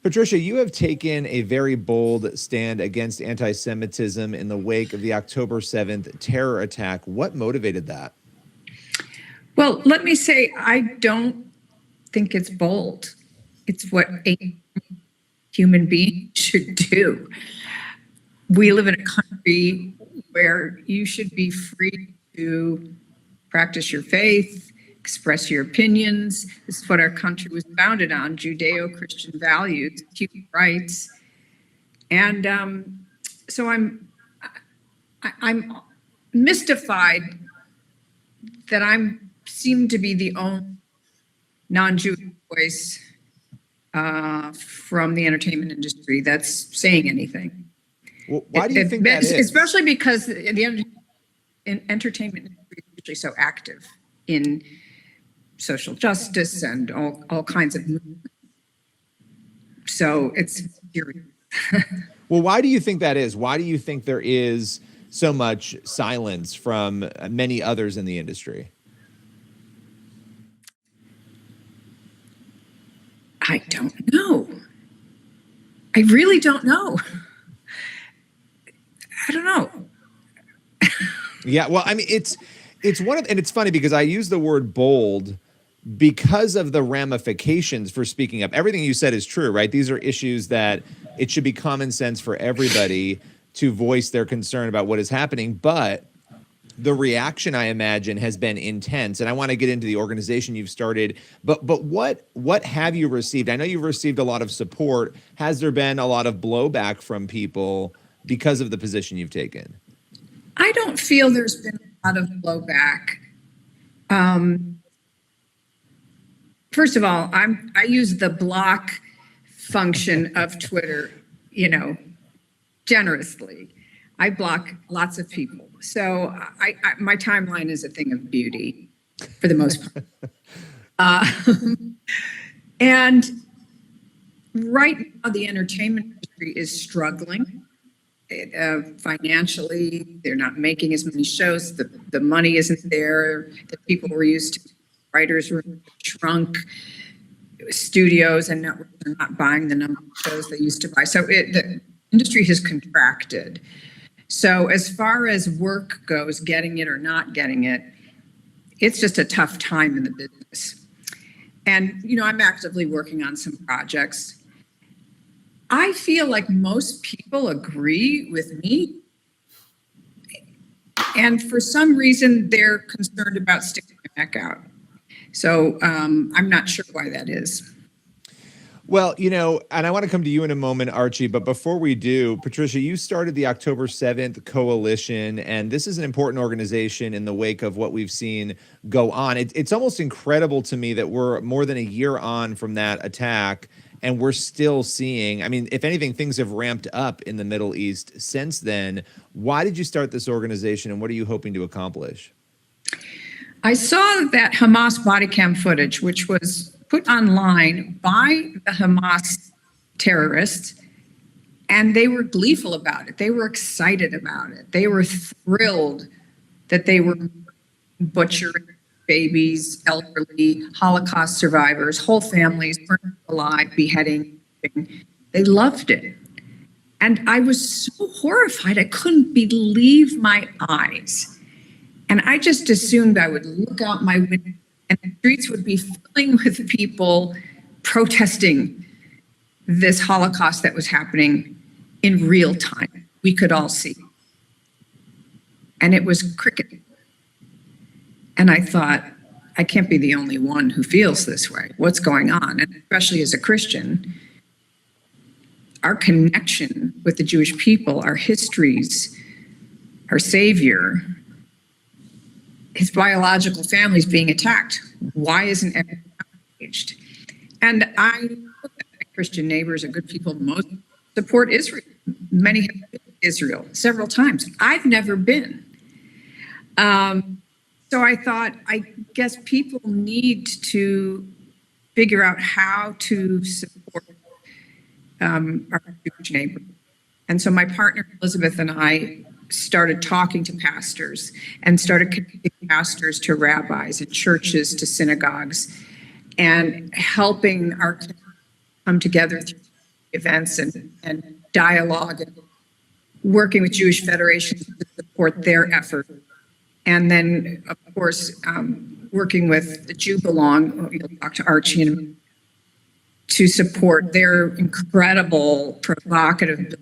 Patricia, you have taken a very bold stand against anti-Semitism in the wake of the October 7th terror attack. What motivated that? Well, let me say, I don't think it's bold. It's what a human being should do. We live in a country where you should be free to practice your faith, express your opinions. This is what our country was founded on, Judeo-Christian values, human rights. And so I'm mystified that I seem to be the only non-Jewish voice from the entertainment industry that's saying anything. Well, why do you think that is? Especially because the entertainment industry is usually so active in social justice and all kinds of movements. So it's serious. Well, why do you think that is? Why do you think there is so much silence from many others in the industry? I don't know. I really don't know. I don't know. Yeah, well, I mean, it's one of, and it's funny because I use the word bold because of the ramifications for speaking up. Everything you said is true, right? These are issues that it should be common sense for everybody to voice their concern about what is happening. But the reaction, I imagine, has been intense. And I want to get into the organization you've started. But what have you received? I know you've received a lot of support. Has there been a lot of blowback from people because of the position you've taken? I don't feel there's been a lot of blowback. First of all, I use the block function of Twitter, generously. I block lots of people. So my timeline is a thing of beauty for the most part. And right now, the entertainment industry is struggling. Financially, they're not making as many shows. The money isn't there. The people were used to, writers were shrunk. Studios and networks are not buying the number of shows they used to buy. So the industry has contracted. So as far as work goes, getting it or not getting it, it's just a tough time in the business. And, I'm actively working on some projects. I feel like most people agree with me. And for some reason, they're concerned about sticking their neck out. So I'm not sure why that is. Well, and I want to come to you in a moment, Archie, but before we do, Patricia, you started the October 7th Coalition, and this is an important organization in the wake of what we've seen go on. It's almost incredible to me that we're more than a year on from that attack, and we're still seeing, I mean, if anything, things have ramped up in the Middle East since then. Why did you start this organization, and what are you hoping to accomplish? I saw that Hamas body cam footage, which was put online by the Hamas terrorists, and they were gleeful about it. They were excited about it. They were thrilled that they were butchering babies, elderly, Holocaust survivors, whole families burned alive, beheading. They loved it. And I was so horrified, I couldn't believe my eyes. And I just assumed I would look out my window and the streets would be filling with people protesting this Holocaust that was happening in real time. We could all see. And it was cricket. And I thought, I can't be the only one who feels this way. What's going on? And especially as a Christian, our connection with the Jewish people, our histories, our Savior, his biological family is being attacked. Why isn't everyone engaged? And I know that my Christian neighbors are good people. Most support Israel. Many have been to Israel several times. I've never been. So I thought, I guess people need to figure out how to support our Jewish neighbors. And so my partner, Elizabeth, and I started talking to pastors and started connecting pastors to rabbis and churches to synagogues and helping our come together through events and dialogue, and working with Jewish federations to support their effort. And then, of course, working with the Jew Belong, you'll talk to Archie and to support their incredible provocative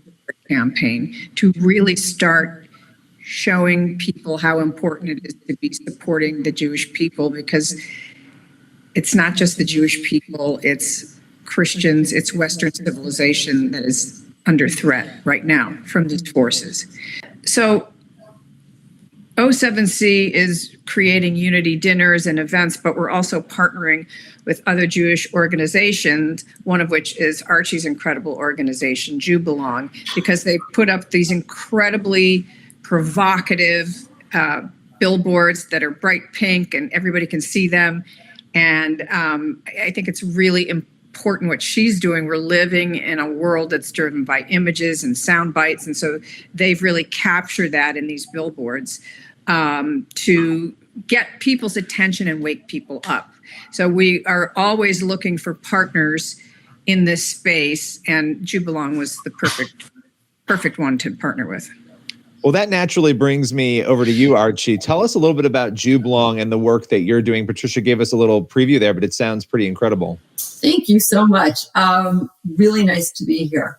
campaign to really start showing people how important it is to be supporting the Jewish people, because it's not just the Jewish people, it's Christians, it's Western civilization that is under threat right now from these forces. So O7C is creating unity dinners and events, but we're also partnering with other Jewish organizations, one of which is Archie's incredible organization, Jew Belong, because they put up these incredibly provocative billboards that are bright pink and everybody can see them. And I think it's really important what she's doing. We're living in a world that's driven by images and sound bites. And so they've really captured that in these billboards to get people's attention and wake people up. So we are always looking for partners in this space, and Jew Belong was the perfect one to partner with. Well, that naturally brings me over to you, Archie. Tell us a little bit about Jew Belong and the work that you're doing. Patricia gave us a little preview there, but it sounds pretty incredible. Thank you so much. Really nice to be here.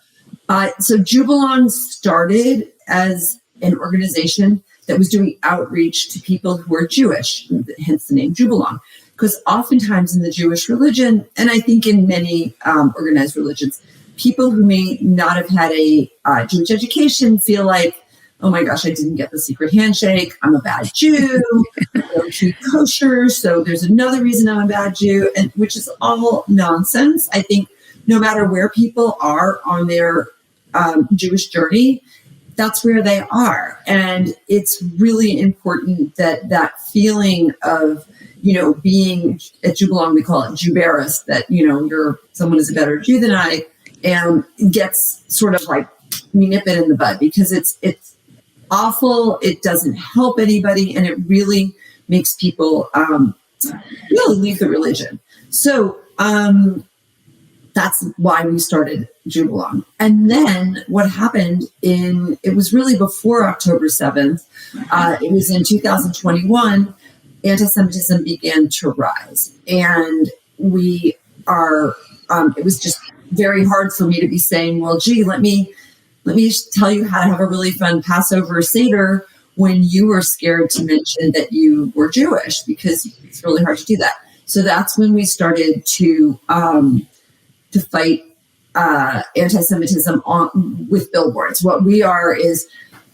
So Jew Belong started as an organization that was doing outreach to people who are Jewish, hence the name Jew Belong. Because oftentimes in the Jewish religion, and I think in many organized religions, people who may not have had a Jewish education feel like, oh my gosh, I didn't get the secret handshake. I'm a bad Jew. I don't keep kosher, so there's another reason I'm a bad Jew, and which is all nonsense. I think no matter where people are on their Jewish journey, that's where they are. And it's really important that that feeling of, being at Jew Belong, we call it Jewberus, that, someone is a better Jew than I am, gets sort of like, we nip it in the bud, because it's awful. It doesn't help anybody. And it really makes people really leave the religion. So that's why we started Jew Belong. And then what happened it was really before October 7th. It was in 2021, antisemitism began to rise. And we are, it was just very hard for me to be saying, well, gee, let me tell you how to have a really fun Passover Seder when you were scared to mention that you were Jewish, because it's really hard to do that. So that's when we started to fight anti-Semitism with billboards. What we are is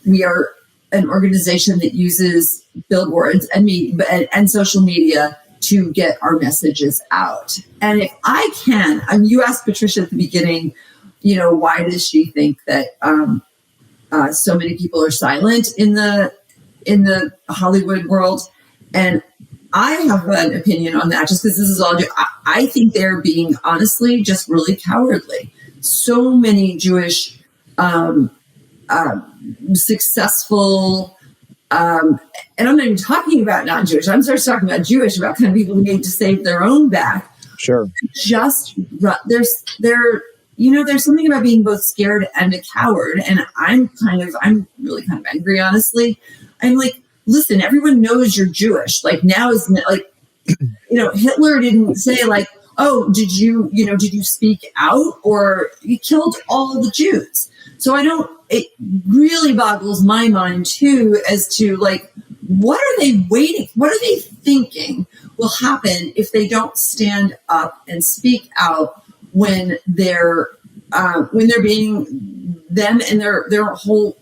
we are an organization that uses billboards and social media to get our messages out. And if I can, you asked Patricia at the beginning, why does she think that so many people are silent in the Hollywood world? And I have an opinion on that, just because this is all I think they're being honestly just really cowardly. So many Jewish successful, and I'm not even talking about non-Jewish. I'm just talking about Jewish, about kind of people who need to save their own back. Sure. Just there's something about being both scared and a coward. And I'm really kind of angry, honestly. I'm like, listen, everyone knows you're Jewish. Like, now is like, Hitler didn't say like, oh, did you speak out, or you killed all the Jews. So it really boggles my mind too, as to like, what are they waiting? What are they thinking will happen if they don't stand up and speak out when they're being, them and their whole,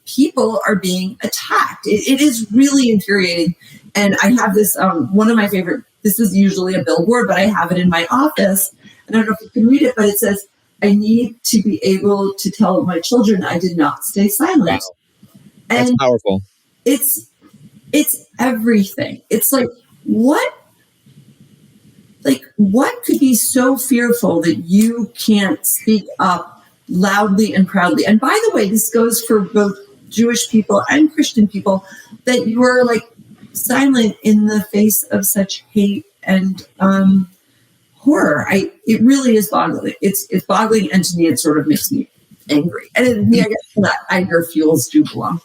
people are being attacked. It is really infuriating. And I have this, one of my favorite, this is usually a billboard, but I have it in my office. And I don't know if you can read it, but it says, I need to be able to tell my children I did not stay silent. Wow. That's powerful. It's everything. It's like, what could be so fearful that you can't speak up loudly and proudly? And by the way, this goes for both Jewish people and Christian people, that you are like silent in the face of such hate and horror. It really is boggling. It's boggling, and to me, it sort of makes me angry. And I guess that anger fuels Jubilant.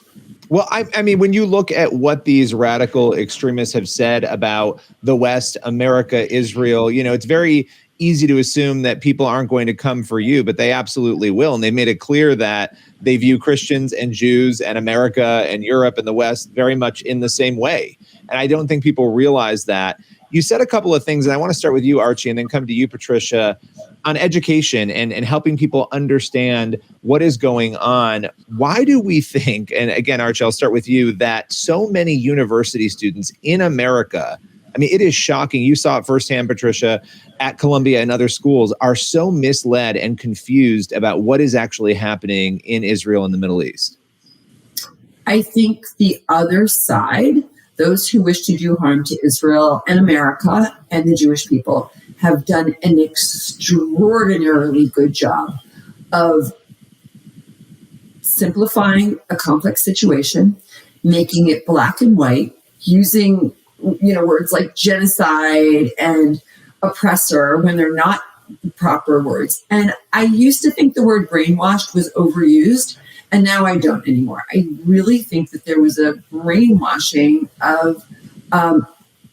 Well, I mean, when you look at what these radical extremists have said about the West, America, Israel, it's very easy to assume that people aren't going to come for you, but they absolutely will. And they've made it clear that they view Christians and Jews and America and Europe and the West very much in the same way. And I don't think people realize that. You said a couple of things, and I want to start with you, Archie, and then come to you, Patricia, on education and helping people understand what is going on. Why do we think, and again, Archie, I'll start with you, that so many university students in America, I mean, it is shocking. You saw it firsthand, Patricia, at Columbia and other schools, are so misled and confused about what is actually happening in Israel and the Middle East? I think the other side, those who wish to do harm to Israel and America and the Jewish people, have done an extraordinarily good job of simplifying a complex situation, making it black and white, using words like genocide and oppressor when they're not proper words. And I used to think the word brainwashed was overused, and now I don't anymore. I really think that there was a brainwashing of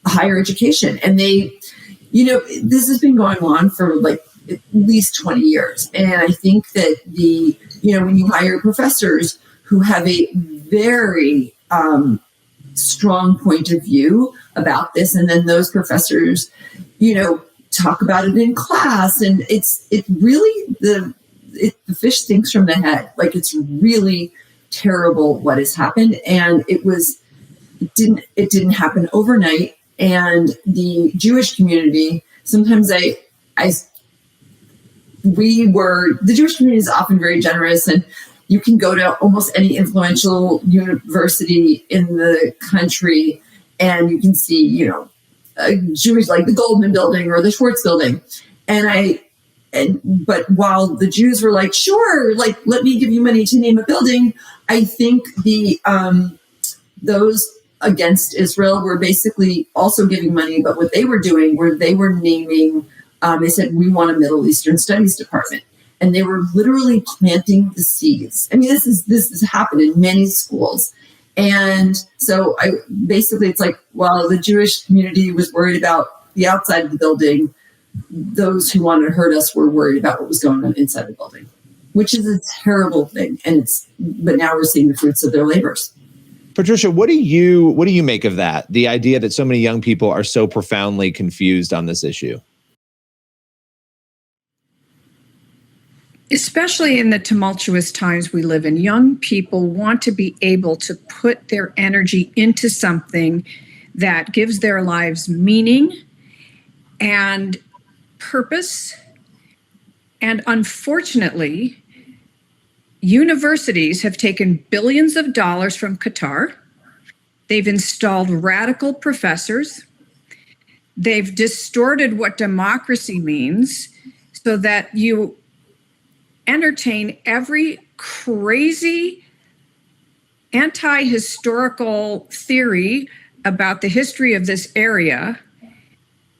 higher education. And they, this has been going on for like at least 20 years. And I think that when you hire professors who have a very strong point of view about this, and then those professors, talk about it in class, and it's really the fish stinks from the head. Like, it's really terrible what has happened, and it didn't happen overnight. And the Jewish community, sometimes the Jewish community is often very generous, and you can go to almost any influential university in the country and you can see, Jewish, like the Goldman Building or the Schwartz Building. But while the Jews were like, sure, like, let me give you money to name a building, I think those against Israel were basically also giving money, but what they were doing were they were naming, they said, we want a Middle Eastern Studies department. And they were literally planting the seeds. I mean, this has happened in many schools. And so it's like, while the Jewish community was worried about the outside of the building, those who wanted to hurt us were worried about what was going on inside the building, which is a terrible thing. But now we're seeing the fruits of their labors. Patricia, what do you make of that? The idea that so many young people are so profoundly confused on this issue? Especially in the tumultuous times we live in, young people want to be able to put their energy into something that gives their lives meaning and purpose. And unfortunately, universities have taken billions of dollars from Qatar. They've installed radical professors. They've distorted what democracy means so that you entertain every crazy anti-historical theory about the history of this area,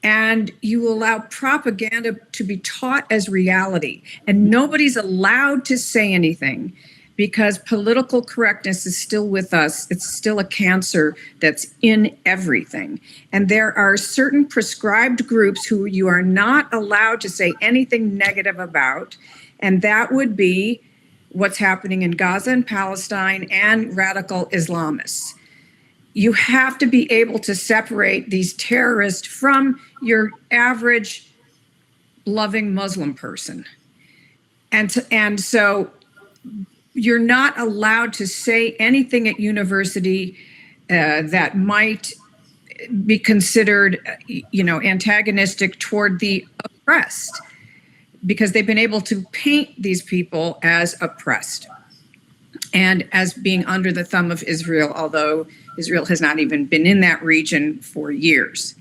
and you allow propaganda to be taught as reality. And nobody's allowed to say anything because political correctness is still with us. It's still a cancer that's in everything. And there are certain prescribed groups who you are not allowed to say anything negative about. And that would be what's happening in Gaza and Palestine and radical Islamists. You have to be able to separate these terrorists from your average loving Muslim person. And so you're not allowed to say anything at university that might be considered, antagonistic toward the oppressed, because they've been able to paint these people as oppressed and as being under the thumb of Israel, although Israel has not even been in that region for years.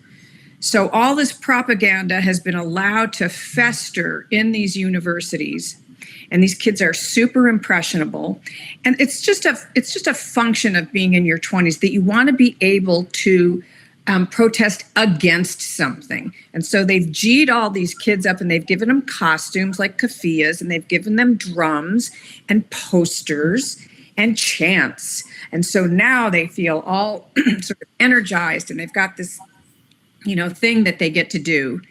So all this propaganda has been allowed to fester in these universities, and these kids are super impressionable. And it's just a function of being in your 20s that you want to be able to protest against something. And so they've G'd all these kids up and they've given them costumes like keffiyehs, and they've given them drums and posters and chants. And so now they feel all sort of energized, and they've got this, thing that they get to do,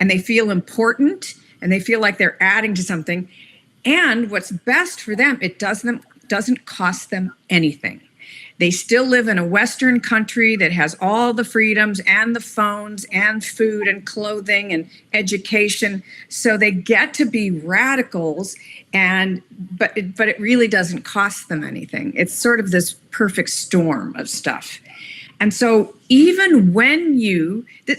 and they feel important, and they feel like they're adding to something. And what's best for them, it doesn't cost them anything. They still live in a Western country that has all the freedoms and the phones and food and clothing and education. So they get to be radicals, but it really doesn't cost them anything. It's sort of this perfect storm of stuff. And so even when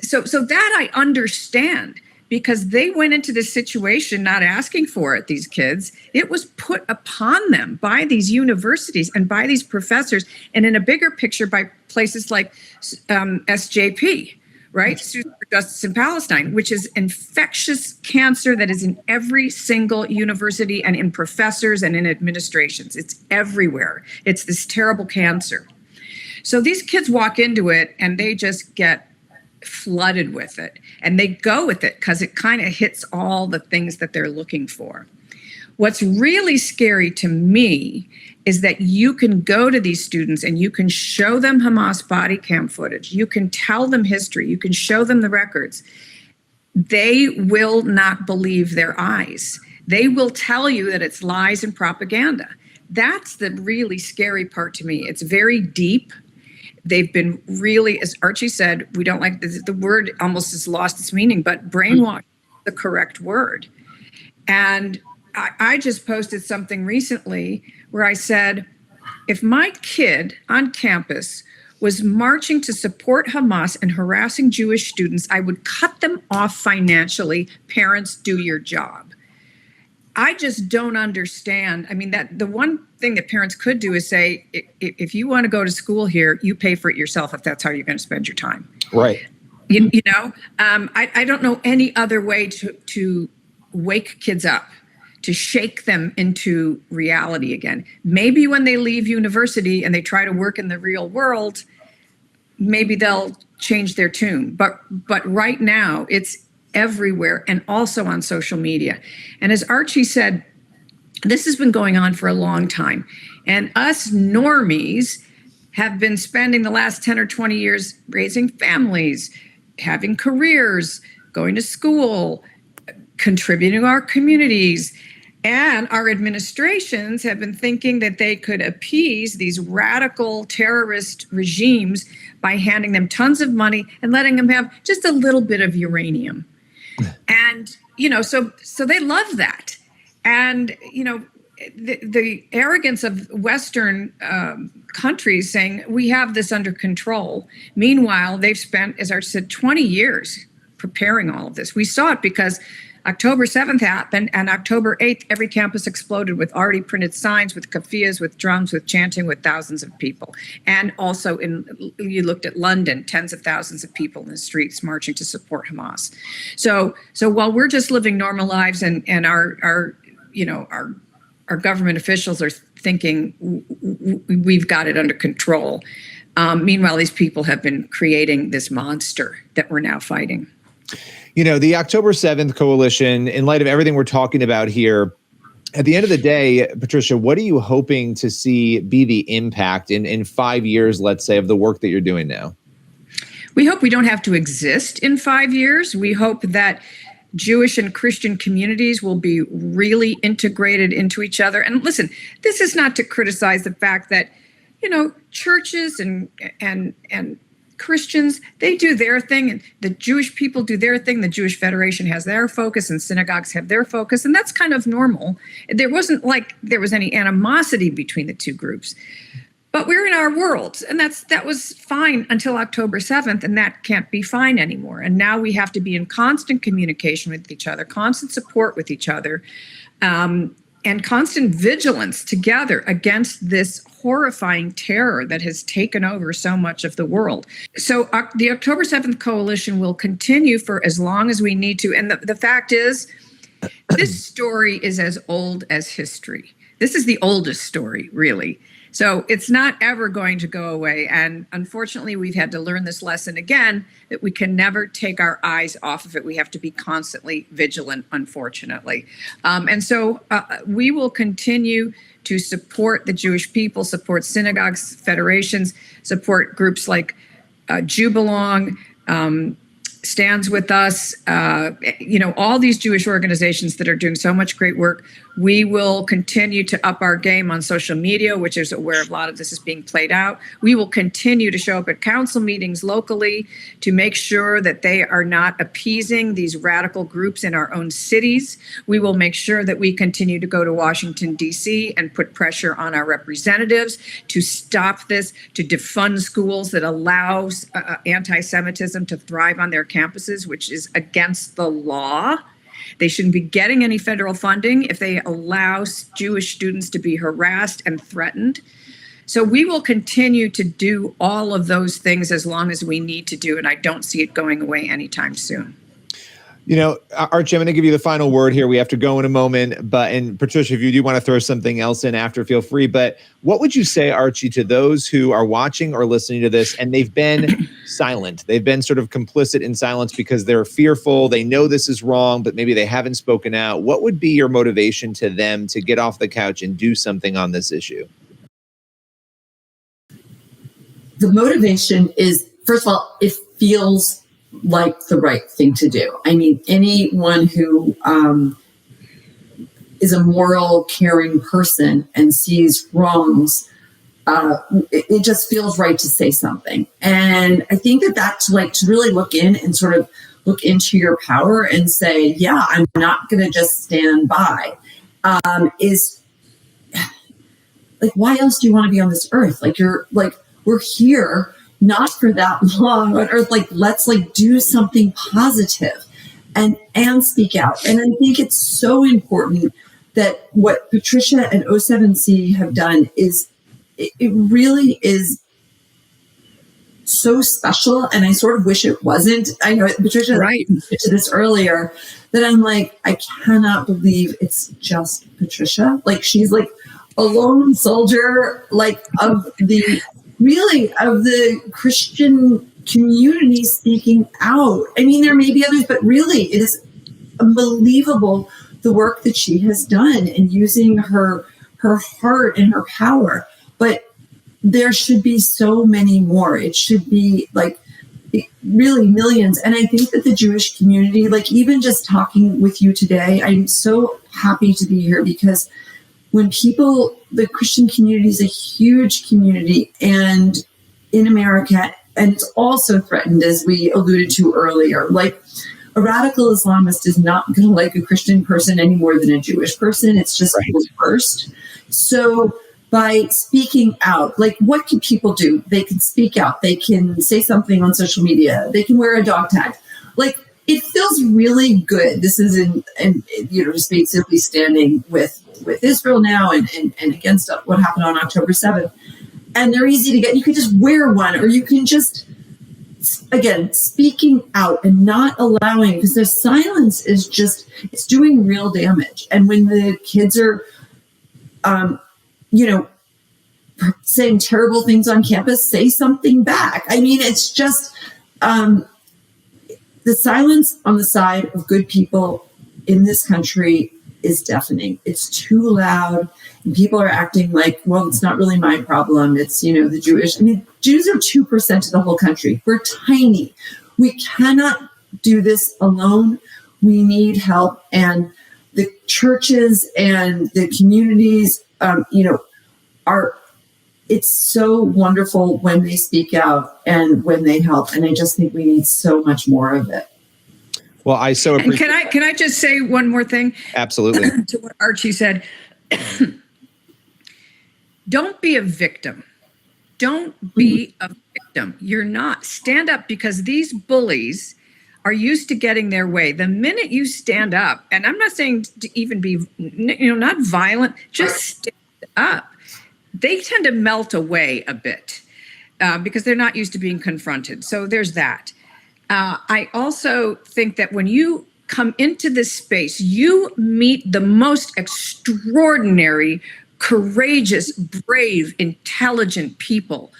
so that I understand, because they went into this situation not asking for it, these kids. It was put upon them by these universities and by these professors, and in a bigger picture by places like SJP, right? Students for Justice in Palestine, which is infectious cancer that is in every single university and in professors and in administrations. It's everywhere. It's this terrible cancer. So these kids walk into it and they just get flooded with it, and they go with it because it kind of hits all the things that they're looking for. What's really scary to me is that you can go to these students and you can show them Hamas body cam footage, you can tell them history, you can show them the records. They will not believe their eyes. They will tell you that it's lies and propaganda. That's the really scary part to me. It's very deep. They've been really, as Archie said, we don't like the word almost has lost its meaning, but brainwash is the correct word. And I just posted something recently where I said, if my kid on campus was marching to support Hamas and harassing Jewish students, I would cut them off financially. Parents, do your job. I just don't understand. I mean, that the one thing that parents could do is say, if you want to go to school here, you pay for it yourself if that's how you're going to spend your time. Right. I don't know any other way to wake kids up, to shake them into reality again. Maybe when they leave university and they try to work in the real world, maybe they'll change their tune. But right now, it's everywhere, and also on social media. And as Archie said, this has been going on for a long time. And us normies have been spending the last 10 or 20 years raising families, having careers, going to school, contributing to our communities. And our administrations have been thinking that they could appease these radical terrorist regimes by handing them tons of money and letting them have just a little bit of uranium. And, so they love that. And, the arrogance of Western countries saying we have this under control. Meanwhile, they've spent, as I said, 20 years preparing all of this. We saw it because October 7th happened, and October 8th, every campus exploded with already printed signs, with keffiyehs, with drums, with chanting, with thousands of people. And also, you looked at London, tens of thousands of people in the streets marching to support Hamas. So while we're just living normal lives, and our government officials are thinking we've got it under control, meanwhile, these people have been creating this monster that we're now fighting. The October 7th coalition, in light of everything we're talking about here, at the end of the day, Patricia, what are you hoping to see be the impact in 5 years, let's say, of the work that you're doing now? We hope we don't have to exist in 5 years. We hope that Jewish and Christian communities will be really integrated into each other. And listen, this is not to criticize the fact that, churches and Christians, they do their thing, and the Jewish people do their thing. The Jewish Federation has their focus, and synagogues have their focus, and that's kind of normal. There wasn't like there was any animosity between the two groups. But we're in our world, and that was fine until October 7th, and that can't be fine anymore. And now we have to be in constant communication with each other, constant support with each other, and constant vigilance together against this horrifying terror that has taken over so much of the world. So the October 7th coalition will continue for as long as we need to. And the fact is, this story is as old as history. This is the oldest story, really. So it's not ever going to go away. And unfortunately, we've had to learn this lesson again, that we can never take our eyes off of it. We have to be constantly vigilant, unfortunately. And so we will continue to support the Jewish people, support synagogues, federations, support groups like Jubilong, Stands With Us, all these Jewish organizations that are doing so much great work. We will continue to up our game on social media, which is where a lot of this is being played out. We will continue to show up at council meetings locally to make sure that they are not appeasing these radical groups in our own cities. We will make sure that we continue to go to Washington, D.C. and put pressure on our representatives to stop this, to defund schools that allow anti-Semitism to thrive on their campuses, which is against the law. They shouldn't be getting any federal funding if they allow Jewish students to be harassed and threatened. So we will continue to do all of those things as long as we need to do, and I don't see it going away anytime soon. Archie, I'm going to give you the final word here. We have to go in a moment, and Patricia, if you do want to throw something else in after, feel free. But what would you say, Archie, to those who are watching or listening to this and they've been silent? They've been sort of complicit in silence because they're fearful. They know this is wrong, but maybe they haven't spoken out. What would be your motivation to them to get off the couch and do something on this issue? The motivation is, first of all, it feels like the right thing to do. I mean, anyone who is a moral, caring person and sees wrongs, it just feels right to say something. And I think that's like to really look in and sort of look into your power and say, yeah, I'm not going to just stand by. Is like, why else do you want to be on this earth? We're here not for that long on earth. Let's do something positive and speak out. And I think it's so important that what Patricia and O7C have done is it really is so special. And I sort of wish it wasn't. I know Patricia mentioned this earlier, that I'm like, I cannot believe it's just Patricia. She's a lone soldier, of the Christian community speaking out. I mean, there may be others, but really it is unbelievable the work that she has done in using her heart and her power. But there should be so many more. It should be really millions. And I think that the Jewish community, even just talking with you today, I'm so happy to be here because when the Christian community is a huge community and in America, and it's also threatened, as we alluded to earlier, a radical Islamist is not going to like a Christian person any more than a Jewish person. It's just reversed. So by speaking out, what can people do? They can speak out. They can say something on social media. They can wear a dog tag. It feels really good. This is just basically standing with Israel now and against what happened on October 7th. And they're easy to get. You can just wear one, or you can just, again, speaking out and not allowing, because the silence is it's doing real damage. And when the kids are, saying terrible things on campus, say something back. I mean, it's just, the silence on the side of good people in this country is deafening. It's too loud, and people are acting like, well, it's not really my problem. It's, the Jewish. I mean, Jews are 2% of the whole country. We're tiny. We cannot do this alone. We need help. And the churches and the communities, it's so wonderful when they speak out and when they help. And I just think we need so much more of it. Well, I so appreciate. And can I just say one more thing? Absolutely. To what Archie said. Don't be a victim. Don't be a victim. You're not. Stand up, because these bullies are used to getting their way. The minute you stand up, and I'm not saying to even be, not violent, just stand up. They tend to melt away a bit because they're not used to being confronted. So there's that. I also think that when you come into this space, you meet the most extraordinary courageous, brave, intelligent people.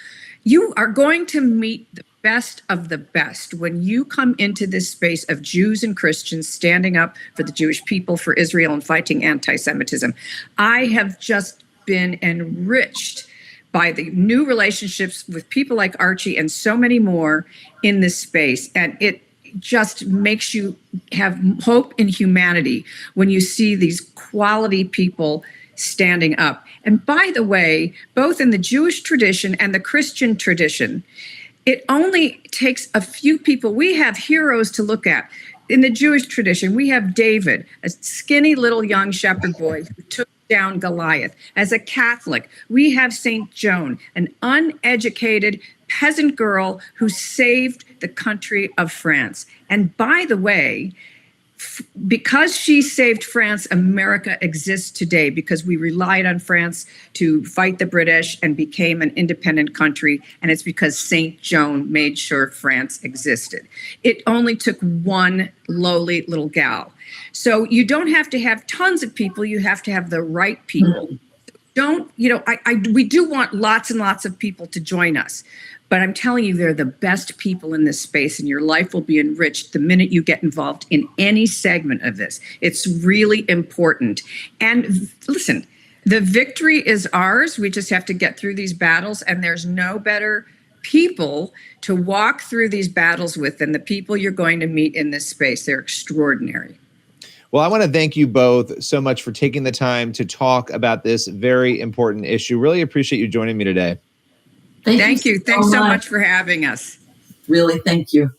You are going to meet the best of the best when you come into this space of Jews and Christians standing up for the Jewish people, for Israel, and fighting anti-Semitism. I have just been enriched by the new relationships with people like Archie and so many more in this space. And it just makes you have hope in humanity when you see these quality people standing up. And by the way, both in the Jewish tradition and the Christian tradition, it only takes a few people. We have heroes to look at. In the Jewish tradition, we have David, a skinny little young shepherd boy who took down Goliath. As a Catholic, we have Saint Joan, an uneducated peasant girl who saved the country of France. And by the way, because she saved France, America exists today, because we relied on France to fight the British and became an independent country. And it's because Saint Joan made sure France existed. It only took one lowly little gal. So you don't have to have tons of people. You have to have the right people. Don't, we do want lots and lots of people to join us. But I'm telling you, they're the best people in this space, and your life will be enriched the minute you get involved in any segment of this. It's really important. And listen, the victory is ours. We just have to get through these battles, and there's no better people to walk through these battles with than the people you're going to meet in this space. They're extraordinary. Well, I want to thank you both so much for taking the time to talk about this very important issue. Really appreciate you joining me today. Thank you. Thanks so much for having us. Really, thank you.